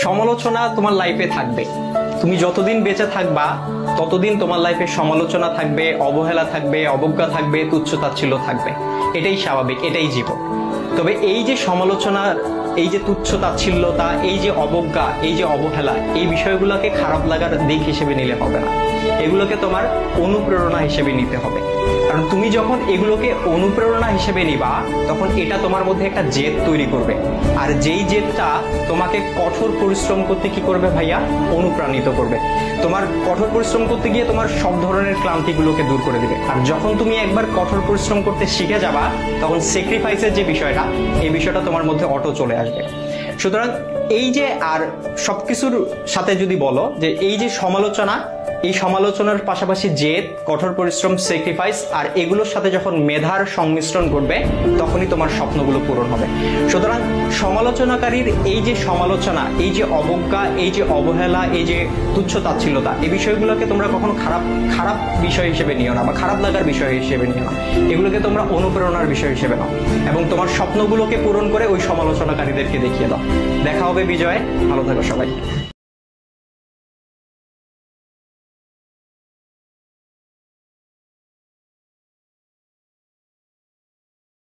সমালোচনা তোমার লাইফে থাকবে। তুমি যতদিন বেঁচে থাকবা ততদিন তোমার লাইফে সমালোচনা থাকবে, অবহেলা থাকবে, অবজ্ঞা থাকবে, তুচ্ছ-তাচ্ছিল্য থাকবে। এটাই স্বাভাবিক, এটাই জীবন। তবে এই যে সমালোচনার, এই যে তুচ্ছ-তাচ্ছিল্যতা, এই যে অবজ্ঞা, এই যে অবহেলা, এই বিষয়গুলোকে খারাপ লাগার দিক হিসেবে নিলে হবে না। এগুলোকে তোমার অনুপ্রেরণা হিসেবে নিতে হবে। কারণ তুমি যখন এগুলোকে অনুপ্রেরণা হিসেবে নিবা তখন এটা তোমার মধ্যে একটা জেদ তৈরি করবে। আর যেই জেদটা তোমাকে কঠোর পরিশ্রম করতে কি করবে ভাইয়া? অনুপ্রাণিত করবে। তোমার কঠোর পরিশ্রম করতে গিয়ে তোমার সব ধরনের ক্লান্তিগুলোকে দূর করে দিবে। আর যখন তুমি একবার কঠোর পরিশ্রম করতে শিখে যাবা তখন স্যাক্রিফাইসের যে বিষয়টা, এই বিষয়টা তোমার মধ্যে অটো চলে আসবে। সুতরাং এই যে, আর সবকিছুর সাথে যদি বলো যে এই যে সমালোচনা, এই সমালোচনার পাশাপাশি জেদ, কঠোর পরিশ্রম, স্যাক্রিফাইস, আর এগুলোর সাথে যখন মেধার সংমিশ্রণ ঘটবে তখনই তোমার স্বপ্নগুলো পূরণ হবে। সুতরাং সমালোচনাকারীর এই যে সমালোচনা, এই যে অবজ্ঞা, এই যে অবহেলা, এই যে তুচ্ছ-তাচ্ছিল্যতা, এই বিষয়গুলোকে তোমরা কখনো খারাপ বিষয় হিসেবে নিও না বা খারাপ লাগার বিষয় হিসেবে নিও না। এগুলোকে তোমরা অনুপ্রেরণার বিষয় হিসেবে নাও এবং তোমার স্বপ্নগুলোকে পূরণ করে ওই সমালোচনাকারীদেরকে দেখিয়ে দাও। দেখা হবে বিজয়ে। ভালো থাকো সবাই।